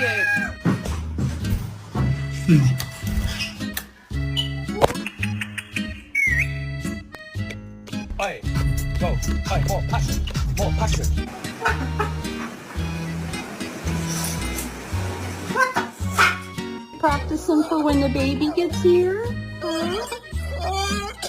it. Hey, go. Hey, more passion. More passion. Practicing for when the baby gets here? Huh?